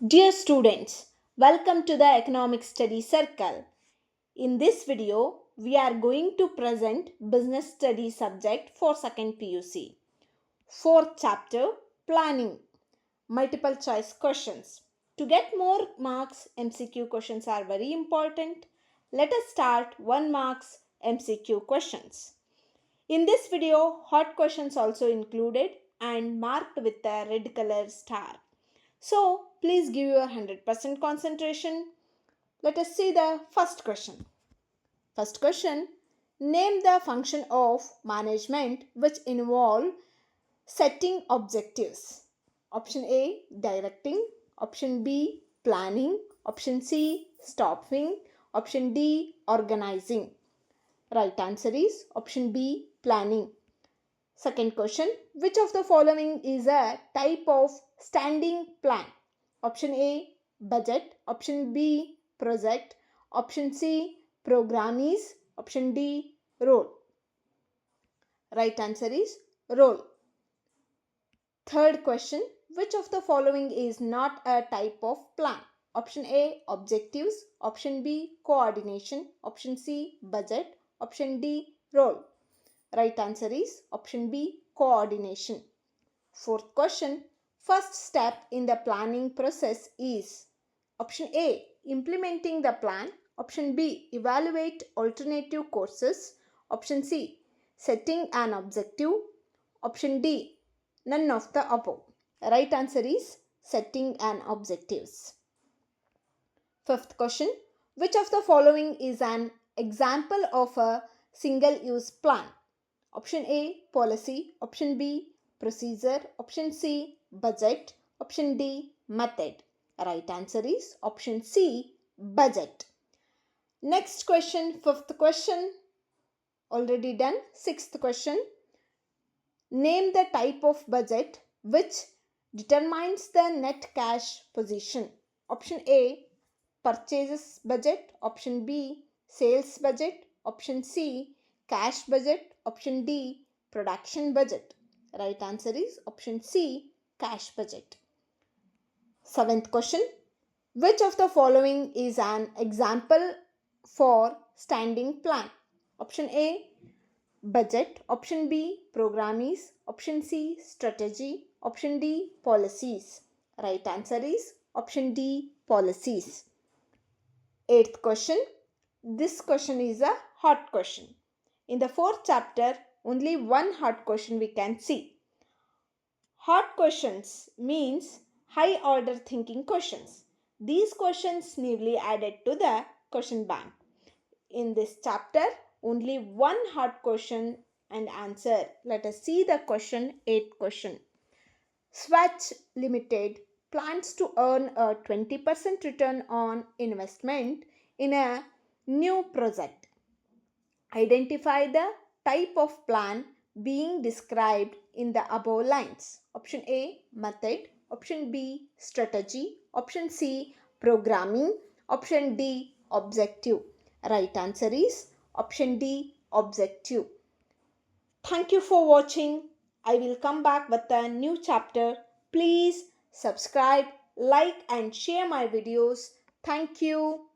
Dear students, welcome to the Economic Study Circle. In this video, we are going to present Business Study subject for 2nd PUC. 4th chapter, Planning. Multiple choice questions. To get more marks, MCQ questions are very important. Let us start 1 marks MCQ questions. In this video, hot questions also included and marked with a red color star. So, please give your 100% concentration. Let us see the first question. First question, name the function of management which involve setting objectives. Option A, directing. Option B, planning. Option C, stopping. Option D, organizing. Right answer is option B, planning. Second question, which of the following is a type of standing plan? Option A, budget. Option B, project. Option C, programmes. Option D, role. Right answer is role. Third question, which of the following is not a type of plan? Option A, objectives. Option B, coordination. Option C, budget. Option D, role. Right answer is option B, coordination. Fourth question, first step in the planning process is option A, implementing the plan. Option B, evaluate alternative courses. Option C, setting an objective. Option D, none of the above. Right answer is setting an objectives. Fifth question, which of the following is an example of a single-use plan? Option A, policy. Option B, procedure. Option C, budget. Option D, method. Right answer is option C, budget. Next question, fifth question, already done. Sixth question, name the type of budget which determines the net cash position. Option A, purchases budget. Option B, sales budget. Option C, cash budget. Option D, production budget. Right answer is option C, cash budget. Seventh question, which of the following is an example for standing plan? Option A, budget. Option B, programmes. Option C, strategy. Option D, policies. Right answer is option D, policies. Eighth question, this question is a hot question. In the 4th chapter, only one hot question we can see. Hot questions means high order thinking questions. These questions newly added to the question bank. In this chapter, only one hot question and answer. Let us see the question, 8th question. Swatch Limited plans to earn a 20% return on investment in a new project. Identify the type of plan being described in the above lines. Option A, method. Option B, strategy. Option C, programming. Option D, objective. Right answer is option D, objective. Thank you for watching. I will come back with a new chapter. Please subscribe, like and share my videos. Thank you.